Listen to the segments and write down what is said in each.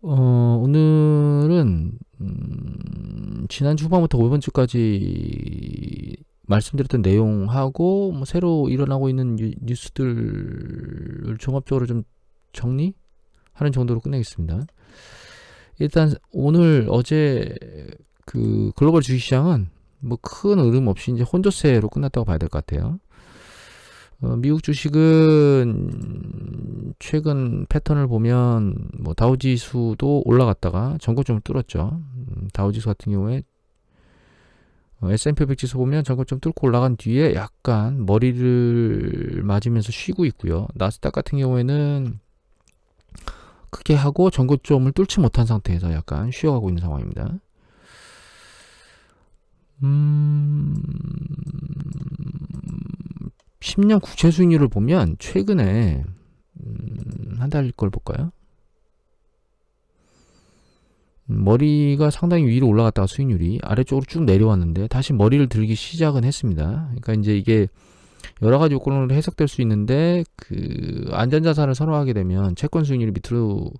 오늘은 지난주 후반부터 이번 주까지 말씀드렸던 내용하고 뭐 새로 일어나고 있는 뉴스들을 종합적으로 좀 정리하는 정도로 끝내겠습니다. 일단 오늘 어제 그 글로벌 주식시장은 뭐 큰 흐름 없이 이제 혼조세로 끝났다고 봐야 될 것 같아요. 미국 주식은 최근 패턴을 보면 뭐 다우지수도 올라갔다가 전고점을 뚫었죠. 다우지수 같은 경우에 S&P 500 지수 보면 전고점 뚫고 올라간 뒤에 약간 머리를 맞으면서 쉬고 있고요. 나스닥 같은 경우에는 크게 하고 전고점을 뚫지 못한 상태에서 약간 쉬어가고 있는 상황입니다. 10년 국채 수익률을 보면 최근에 한 달 걸 볼까요? 머리가 상당히 위로 올라갔다가 수익률이 아래쪽으로 쭉 내려왔는데 다시 머리를 들기 시작은 했습니다. 그러니까 이제 이게 여러 가지 요건으로 해석될 수 있는데 그 안전자산을 선호하게 되면 채권 수익률이 밑으로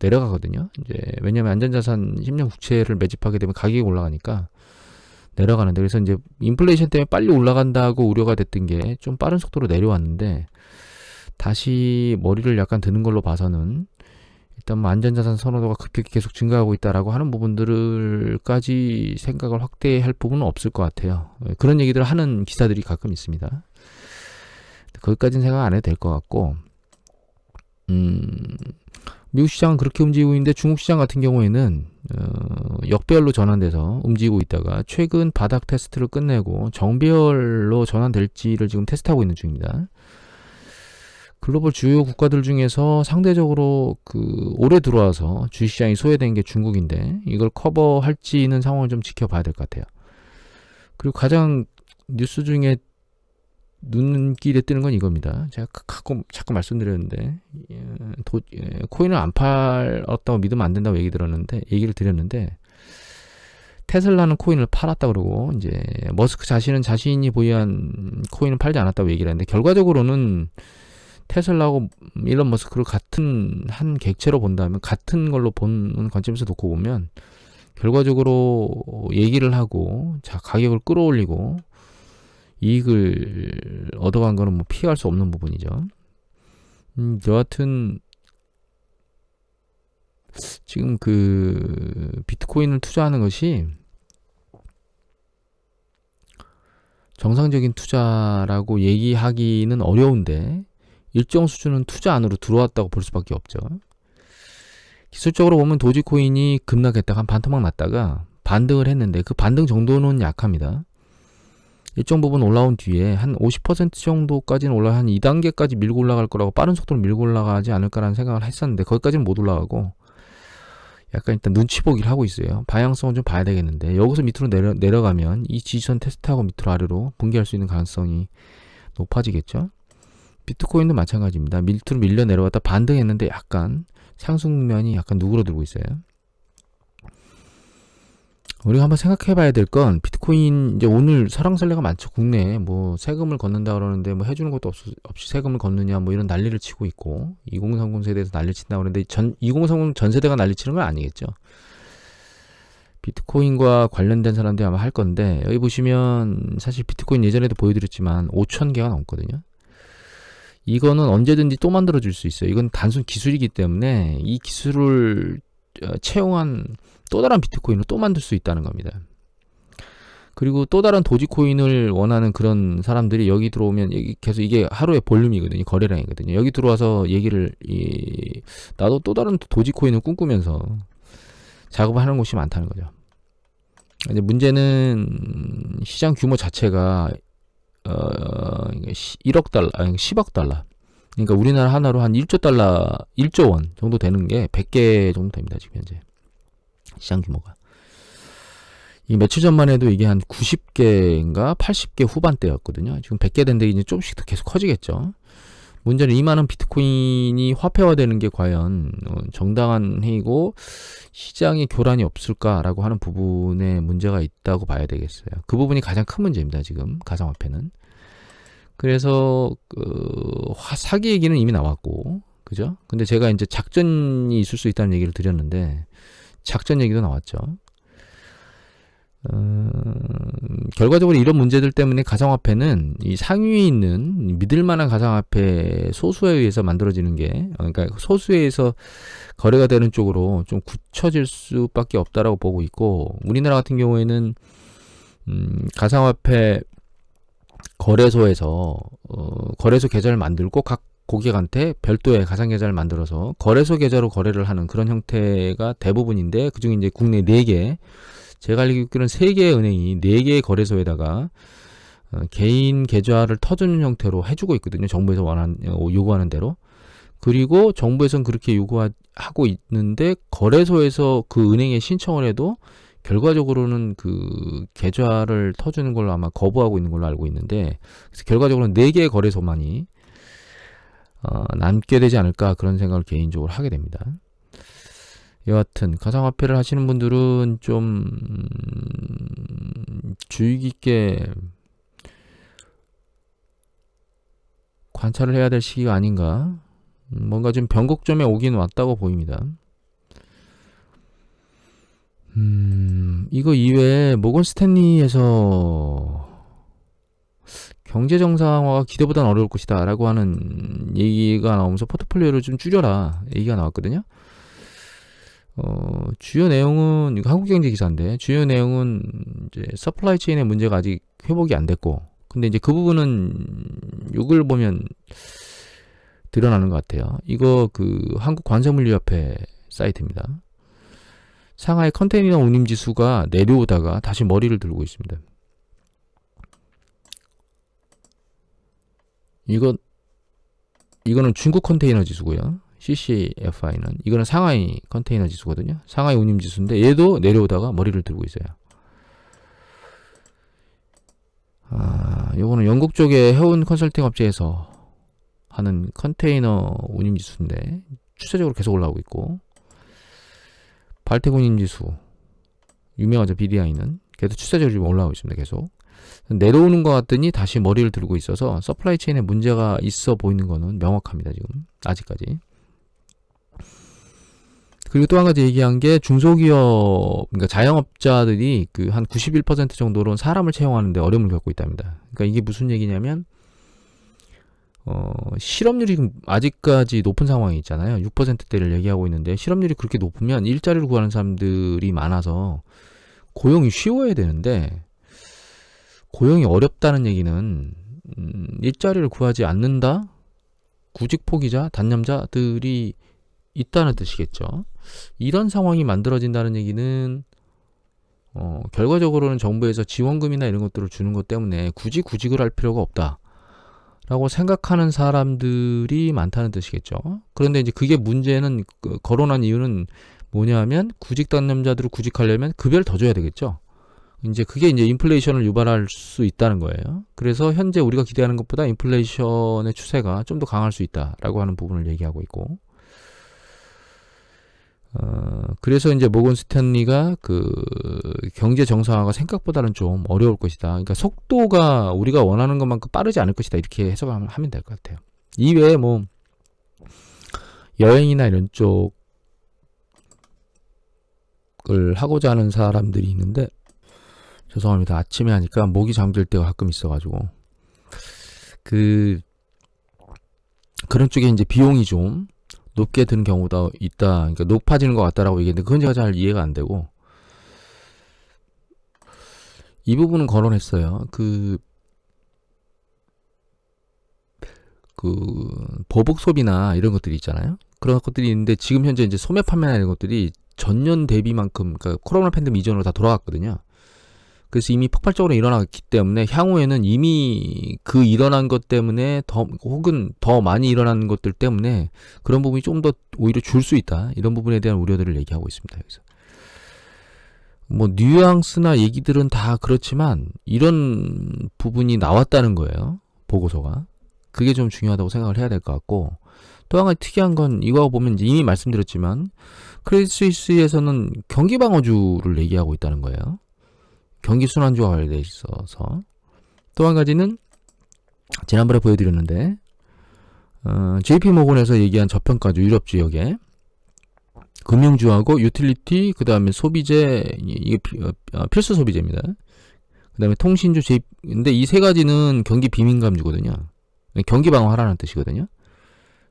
내려가거든요. 이제 왜냐하면 안전자산 10년 국채를 매집하게 되면 가격이 올라가니까 내려가는데, 그래서 이제 인플레이션 때문에 빨리 올라간다고 우려가 됐던 게 좀 빠른 속도로 내려왔는데 다시 머리를 약간 드는 걸로 봐서는 일단 뭐 안전자산 선호도가 급격히 계속 증가하고 있다라고 하는 부분들까지 생각을 확대할 부분은 없을 것 같아요. 그런 얘기들을 하는 기사들이 가끔 있습니다. 거기까지는 생각 안 해도 될 것 같고, 미국 시장은 그렇게 움직이고 있는데 중국 시장 같은 경우에는 역배열로 전환돼서 움직이고 있다가 최근 바닥 테스트를 끝내고 정배열로 전환될지를 지금 테스트하고 있는 중입니다. 글로벌 주요 국가들 중에서 상대적으로 올해 들어와서 주식시장이 소외된 게 중국인데 이걸 커버할지는 상황을 좀 지켜봐야 될 것 같아요. 그리고 가장 뉴스 중에 눈길에 뜨는 건 이겁니다. 제가 자꾸 말씀드렸는데 코인을 안 팔았다고 믿으면 안 된다고 얘기를 드렸는데 테슬라는 코인을 팔았다 그러고 이제 머스크 자신은 자신이 보유한 코인을 팔지 않았다고 얘기를 했는데 결과적으로는 테슬라하고 일론 머스크를 같은 한 객체로 본다면, 같은 걸로 보는 관점에서 놓고 보면 결과적으로 얘기를 하고 가격을 끌어올리고 이익을 얻어간 거는 뭐 피할 수 없는 부분이죠. 여하튼 지금 비트코인을 투자하는 것이 정상적인 투자라고 얘기하기는 어려운데 일정 수준은 투자 안으로 들어왔다고 볼 수밖에 없죠. 기술적으로 보면 도지코인이 급락했다가 한 반토막 났다가 반등을 했는데 그 반등 정도는 약합니다. 일정 부분 올라온 뒤에 한 50% 정도까지는 한 2단계까지 밀고 올라갈 거라고, 빠른 속도로 밀고 올라가지 않을까라는 생각을 했었는데 거기까지는 못 올라가고 약간 일단 눈치 보기를 하고 있어요. 방향성은 좀 봐야 되겠는데 여기서 밑으로 내려가면 이 지지선 테스트하고 밑으로 아래로 붕괴할 수 있는 가능성이 높아지겠죠. 비트코인도 마찬가지입니다. 밑으로 밀려 내려왔다 반등했는데 약간 상승면이 약간 누그러들고 있어요. 우리가 한번 생각해 봐야 될 건, 비트코인 이제 오늘 설왕설래가 많죠. 국내에 뭐 세금을 걷는다 그러는데 뭐 해주는 것도 없이 세금을 걷느냐 뭐 이런 난리를 치고 있고, 2030 세대에서 난리 친다 그러는데 2030 전 세대가 난리 치는 건 아니겠죠. 비트코인과 관련된 사람들이 아마 할 건데, 여기 보시면 사실 비트코인 예전에도 보여드렸지만 5,000개가 넘거든요. 이거는 언제든지 또 만들어줄 수 있어요. 이건 단순 기술이기 때문에 이 기술을 채용한 또 다른 비트코인을 또 만들 수 있다는 겁니다. 그리고 또 다른 도지코인을 원하는 그런 사람들이 여기 들어오면 계속 이게 하루의 볼륨이거든요. 거래량이거든요. 여기 들어와서 나도 또 다른 도지코인을 꿈꾸면서 작업을 하는 곳이 많다는 거죠. 이제 문제는 시장 규모 자체가 1억 달러, 아니 10억 달러. 그러니까 우리나라 하나로 한 1조 원 정도 되는 게 100개 정도 됩니다. 지금 현재 시장 규모가. 이 며칠 전만 해도 이게 한 90개인가 80개 후반대였거든요. 지금 100개 된데 이제 조금씩 더 계속 커지겠죠. 문제는 이 많은 비트코인이 화폐화되는 게 과연 정당한 행위고 시장에 교란이 없을까라고 하는 부분에 문제가 있다고 봐야 되겠어요. 그 부분이 가장 큰 문제입니다. 지금 가상화폐는. 그래서 사기 얘기는 이미 나왔고, 그죠? 근데 제가 이제 작전이 있을 수 있다는 얘기를 드렸는데 작전 얘기도 나왔죠. 결과적으로 이런 문제들 때문에 가상화폐는 이 상위에 있는 믿을만한 가상화폐 소수에 의해서 만들어지는 게, 그러니까 소수에 의해서 거래가 되는 쪽으로 좀 굳혀질 수밖에 없다라고 보고 있고, 우리나라 같은 경우에는 가상화폐 거래소에서 거래소 계좌를 만들고 각 고객한테 별도의 가상 계좌를 만들어서 거래소 계좌로 거래를 하는 그런 형태가 대부분인데, 그중에 이제 국내 4개, 제가 알기로는 3개의 은행이 4개의 거래소에다가 개인 계좌를 터주는 형태로 해주고 있거든요. 정부에서 요구하는 대로. 그리고 정부에서는 그렇게 요구하고 있는데, 거래소에서 그 은행에 신청을 해도 결과적으로는 그 계좌를 터주는 걸로 아마 거부하고 있는 걸로 알고 있는데, 그래서 결과적으로는 4개의 거래소만이 남게 되지 않을까, 그런 생각을 개인적으로 하게 됩니다. 여하튼 가상화폐를 하시는 분들은 좀 주의 깊게 관찰을 해야 될 시기가 아닌가, 뭔가 좀 변곡점에 오긴 왔다고 보입니다. 이거 이외에 모건 스탠리에서 경제 정상화가 기대보다는 어려울 것이다 라고 하는 얘기가 나오면서 포트폴리오를 좀 줄여라 얘기가 나왔거든요. 주요 내용은, 이거 한국경제 기사인데, 주요 내용은 이제 서플라이 체인의 문제가 아직 회복이 안 됐고, 근데 이제 그 부분은 이걸 보면 드러나는 것 같아요. 이거 그 한국관세물류협회 사이트입니다. 상하이 컨테이너 운임 지수가 내려오다가 다시 머리를 들고 있습니다. 이거는 중국 컨테이너 지수고요. CCFI는 이거는 상하이 컨테이너 지수거든요. 상하이 운임 지수인데 얘도 내려오다가 머리를 들고 있어요. 요거는 영국 쪽의 해운 컨설팅 업체에서 하는 컨테이너 운임 지수인데 추세적으로 계속 올라오고 있고, 발텍 운임 지수 유명하죠. BDI는 계속 추세적으로 지금 올라오고 있습니다. 계속 내려오는 것 같더니 다시 머리를 들고 있어서 서플라이 체인에 문제가 있어 보이는 거는 명확합니다. 지금 아직까지. 그리고 또 한 가지 얘기한 게, 중소기업, 그러니까 자영업자들이 그 한 91% 정도로는 사람을 채용하는데 어려움을 겪고 있답니다. 그러니까 이게 무슨 얘기냐면, 실업률이 아직까지 높은 상황이 있잖아요. 6%대를 얘기하고 있는데, 실업률이 그렇게 높으면 일자리를 구하는 사람들이 많아서 고용이 쉬워야 되는데, 고용이 어렵다는 얘기는 일자리를 구하지 않는다? 구직 포기자, 단념자들이 있다는 뜻이겠죠. 이런 상황이 만들어진다는 얘기는 결과적으로는 정부에서 지원금이나 이런 것들을 주는 것 때문에 굳이 구직을 할 필요가 없다 라고 생각하는 사람들이 많다는 뜻이겠죠. 그런데 이제 그게 문제는, 거론한 이유는 뭐냐면, 구직 단념자들을 구직하려면 급여를 더 줘야 되겠죠. 이제 그게 이제 인플레이션을 유발할 수 있다는 거예요. 그래서 현재 우리가 기대하는 것보다 인플레이션의 추세가 좀 더 강할 수 있다라고 하는 부분을 얘기하고 있고, 그래서 이제 모건 스탠리가 그 경제 정상화가 생각보다는 좀 어려울 것이다. 그러니까 속도가 우리가 원하는 것만큼 빠르지 않을 것이다. 이렇게 해석하면 될 것 같아요. 이외에 뭐 여행이나 이런 쪽을 하고자 하는 사람들이 있는데, 죄송합니다. 아침에 하니까 목이 잠들 때가 가끔 있어가지고, 그런 쪽에 이제 비용이 좀 높게 드는 경우도 있다. 그러니까 높아지는 것 같다라고 얘기했는데, 그건 제가 잘 이해가 안 되고, 이 부분은 거론했어요. 보복 소비나 이런 것들이 있잖아요. 그런 것들이 있는데, 지금 현재 이제 소매 판매나 이런 것들이 전년 대비만큼, 그러니까 코로나 팬데믹 이전으로 다 돌아갔거든요. 그래서 이미 폭발적으로 일어났기 때문에 향후에는 이미 그 일어난 것 때문에 혹은 더 많이 일어나는 것들 때문에 그런 부분이 좀 더 오히려 줄 수 있다. 이런 부분에 대한 우려들을 얘기하고 있습니다. 여기서 뭐 뉘앙스나 얘기들은 다 그렇지만 이런 부분이 나왔다는 거예요. 보고서가. 그게 좀 중요하다고 생각을 해야 될 것 같고, 또 한 가지 특이한 건, 이거 보면 이미 말씀드렸지만 크레딧 스위스에서는 경기 방어주를 얘기하고 있다는 거예요. 경기 순환주와 관련돼 있어서. 또 한 가지는 지난번에 보여드렸는데, JP모건에서 얘기한 저평가주 유럽 지역에 금융주하고 유틸리티, 그 다음에 소비재, 이게 필수 소비재입니다. 그 다음에 통신주, 근데 이 세 가지는 경기 비민감주거든요. 경기 방어하라는 뜻이거든요.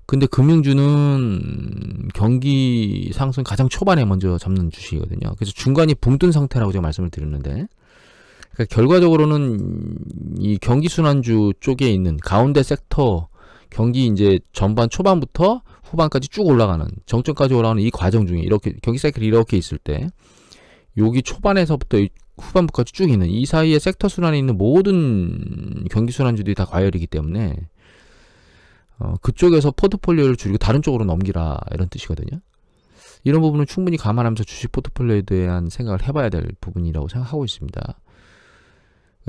근데 금융주는 경기 상승 가장 초반에 먼저 잡는 주식이거든요. 그래서 중간이 붕 뜬 상태라고 제가 말씀을 드렸는데, 그러니까 결과적으로는 이 경기 순환주 쪽에 있는 가운데 섹터, 경기 이제 전반 초반부터 후반까지 쭉 올라가는, 정점까지 올라가는 이 과정 중에 이렇게 경기 사이클이 이렇게 있을 때, 여기 초반에서부터 후반부까지 쭉 있는 이 사이에 섹터 순환에 있는 모든 경기 순환주들이 다 과열이기 때문에 그쪽에서 포트폴리오를 줄이고 다른 쪽으로 넘기라, 이런 뜻이거든요. 이런 부분은 충분히 감안하면서 주식 포트폴리오에 대한 생각을 해봐야 될 부분이라고 생각하고 있습니다.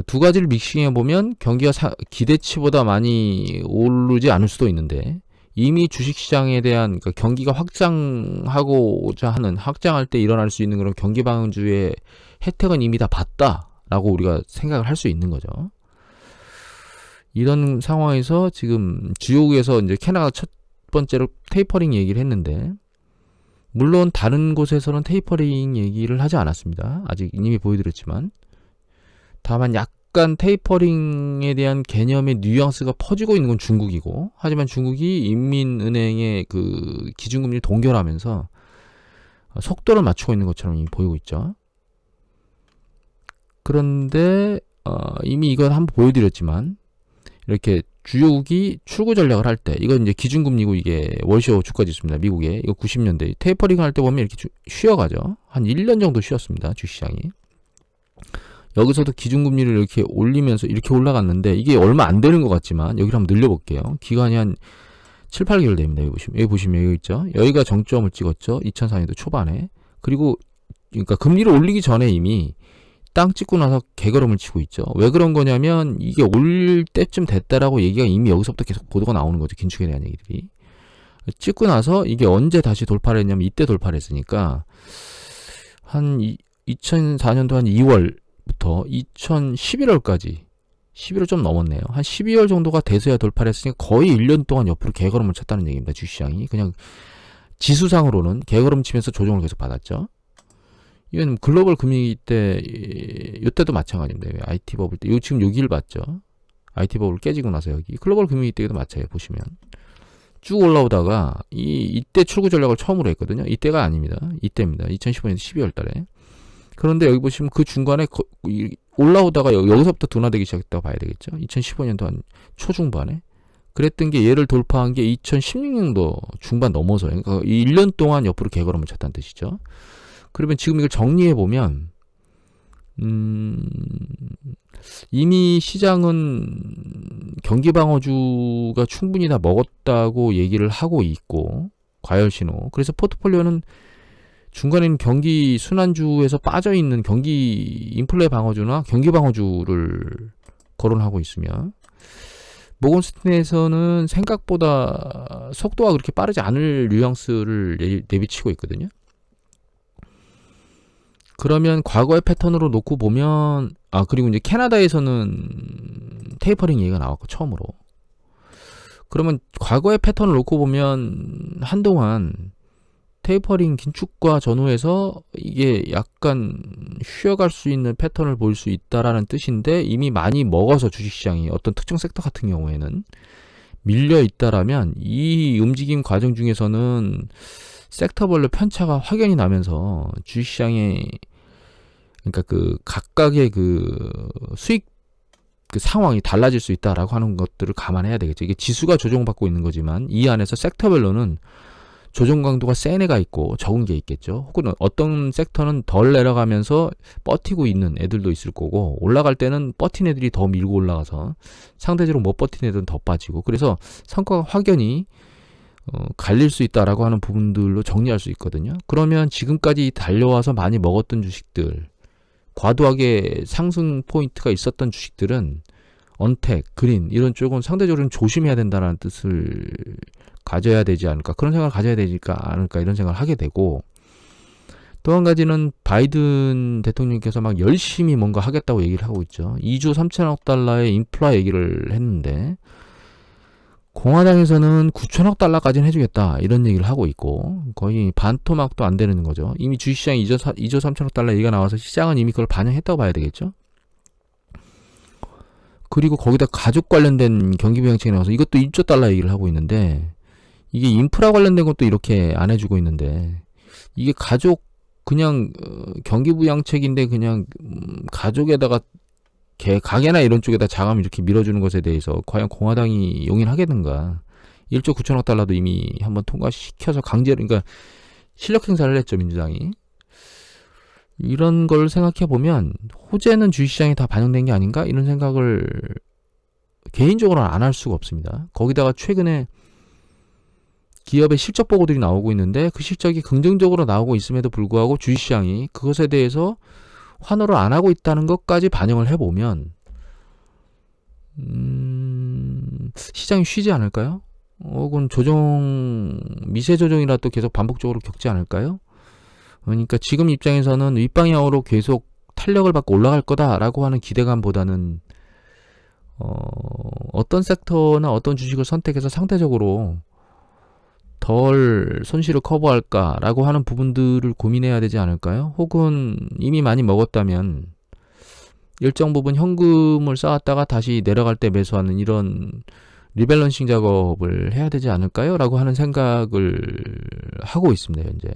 두 가지를 믹싱해보면 경기가 기대치보다 많이 오르지 않을 수도 있는데, 이미 주식시장에 대한, 그러니까 경기가 확장할 때 일어날 수 있는 그런 경기 방어주의 혜택은 이미 다 봤다라고 우리가 생각을 할 수 있는 거죠. 이런 상황에서 지금 주요국에서 이제 캐나다 첫 번째로 테이퍼링 얘기를 했는데, 물론 다른 곳에서는 테이퍼링 얘기를 하지 않았습니다. 아직 이미 보여드렸지만, 다만 약간 테이퍼링에 대한 개념의 뉘앙스가 퍼지고 있는 건 중국이고, 하지만 중국이 인민은행의 그 기준금리를 동결하면서 속도를 맞추고 있는 것처럼 이미 보이고 있죠. 그런데 이미 이건 한번 보여드렸지만, 이렇게 주요국이 출구 전략을 할 때, 이건 이제 기준금리고, 이게 월쇼 주가 지수입니다. 미국에. 이거 90년대 테이퍼링 할 때 보면 이렇게 쉬어가죠. 한 1년 정도 쉬었습니다. 주시장이. 여기서도 기준금리를 이렇게 올리면서 이렇게 올라갔는데, 이게 얼마 안 되는 것 같지만, 여기를 한번 늘려볼게요. 기간이 한 7, 8개월 됩니다. 여기 보시면 여기 있죠. 여기가 정점을 찍었죠. 2004년도 초반에. 그리고 그러니까 금리를 올리기 전에 이미 땅 찍고 나서 개걸음을 치고 있죠. 왜 그런 거냐면, 이게 올 때쯤 됐다라고 얘기가 이미 여기서부터 계속 보도가 나오는 거죠. 긴축에 대한 얘기들이. 찍고 나서 이게 언제 다시 돌파를 했냐면, 이때 돌파를 했으니까 한 2004년도 한 2월부터 2011월까지, 11월 좀 넘었네요. 한 12월 정도가 돼서야 돌파를 했으니까 거의 1년 동안 옆으로 개걸음을 쳤다는 얘기입니다. 주시장이. 그냥 지수상으로는 개걸음 치면서 조정을 계속 받았죠. 이건 글로벌 금융위기 때, 이때도 마찬가지입니다. IT 버블 때, 지금 여기를 봤죠. IT 버블 깨지고 나서 여기 글로벌 금융위기 때도 마찬가지예요. 보시면 쭉 올라오다가 이때 출구 전략을 처음으로 했거든요. 이때가 아닙니다. 이때입니다. 2015년 12월 달에. 그런데 여기 보시면 그 중간에 올라오다가 여기서부터 둔화되기 시작했다고 봐야 되겠죠. 2015년도 한 초중반에. 그랬던 게, 얘를 돌파한 게 2016년도 중반 넘어서요. 그러니까 1년 동안 옆으로 개걸음을 쳤다는 뜻이죠. 그러면 지금 이걸 정리해보면, 이미 시장은 경기방어주가 충분히 다 먹었다고 얘기를 하고 있고, 과열신호. 그래서 포트폴리오는 중간에는 경기 순환주에서 빠져있는 경기 인플레 방어주나 경기 방어주를 거론하고 있으며, 모건스탠에서는 생각보다 속도가 그렇게 빠르지 않을 뉘앙스를 내비치고 있거든요. 그러면 과거의 패턴으로 놓고 보면, 그리고 이제 캐나다에서는 테이퍼링 얘기가 나왔고, 처음으로. 그러면 과거의 패턴을 놓고 보면 한동안 테이퍼링 긴축과 전후에서 이게 약간 쉬어갈 수 있는 패턴을 볼 수 있다라는 뜻인데, 이미 많이 먹어서 주식시장이 어떤 특정 섹터 같은 경우에는 밀려 있다라면, 이 움직임 과정 중에서는 섹터별로 편차가 확연히 나면서 주식시장의, 그러니까 그 각각의 그 수익 그 상황이 달라질 수 있다라고 하는 것들을 감안해야 되겠죠. 이게 지수가 조정받고 있는 거지만, 이 안에서 섹터별로는 조정 강도가 센 애가 있고 적은 게 있겠죠. 혹은 어떤 섹터는 덜 내려가면서 버티고 있는 애들도 있을 거고, 올라갈 때는 버틴 애들이 더 밀고 올라가서 상대적으로 못 버틴 애들은 더 빠지고, 그래서 성과가 확연히 갈릴 수 있다라고 하는 부분들로 정리할 수 있거든요. 그러면 지금까지 달려와서 많이 먹었던 주식들, 과도하게 상승 포인트가 있었던 주식들은 언택, 그린 이런 쪽은 상대적으로 조심해야 된다는 뜻을 가져야 되지 않을까, 그런 생각을 가져야 되지 않을까, 이런 생각을 하게 되고, 또 한 가지는 바이든 대통령께서 막 열심히 뭔가 하겠다고 얘기를 하고 있죠. 2조 3천억 달러의 인프라 얘기를 했는데, 공화당에서는 9천억 달러까지는 해주겠다 이런 얘기를 하고 있고 거의 반토막도 안 되는 거죠. 이미 주식시장에 2조 3천억 달러 얘기가 나와서 시장은 이미 그걸 반영했다고 봐야 되겠죠. 그리고 거기다 가족 관련된 경기부양책이 나와서 이것도 1조 달러 얘기를 하고 있는데 이게 인프라 관련된 것도 이렇게 안 해주고 있는데 이게 가족 그냥 경기부양책인데 그냥 가족에다가 가게나 이런 쪽에다 자금 이렇게 밀어주는 것에 대해서 과연 공화당이 용인하겠는가. 1조 9천억 달러도 이미 한번 통과시켜서 강제로 그러니까 실력 행사를 했죠 민주당이. 이런 걸 생각해 보면 호재는 주식시장에 다 반영된 게 아닌가 이런 생각을 개인적으로는 안 할 수가 없습니다. 거기다가 최근에 기업의 실적 보고들이 나오고 있는데 그 실적이 긍정적으로 나오고 있음에도 불구하고 주식시장이 그것에 대해서 환호를 안 하고 있다는 것까지 반영을 해보면 시장이 쉬지 않을까요? 혹은 미세 조정이라도 계속 반복적으로 겪지 않을까요? 그러니까 지금 입장에서는 윗방향으로 계속 탄력을 받고 올라갈 거다라고 하는 기대감보다는 어떤 섹터나 어떤 주식을 선택해서 상대적으로 덜 손실을 커버할까라고 하는 부분들을 고민해야 되지 않을까요? 혹은 이미 많이 먹었다면 일정 부분 현금을 쌓았다가 다시 내려갈 때 매수하는 이런 리밸런싱 작업을 해야 되지 않을까요? 라고 하는 생각을 하고 있습니다, 현재.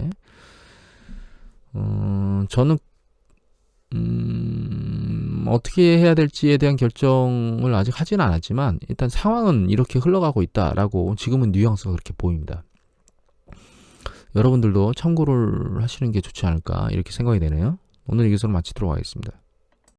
저는 어떻게 해야 될지에 대한 결정을 아직 하진 않았지만 일단 상황은 이렇게 흘러가고 있다라고 지금은 뉘앙스가 그렇게 보입니다. 여러분들도 참고를 하시는 게 좋지 않을까 이렇게 생각이 되네요. 오늘 여기서 마치도록 하겠습니다.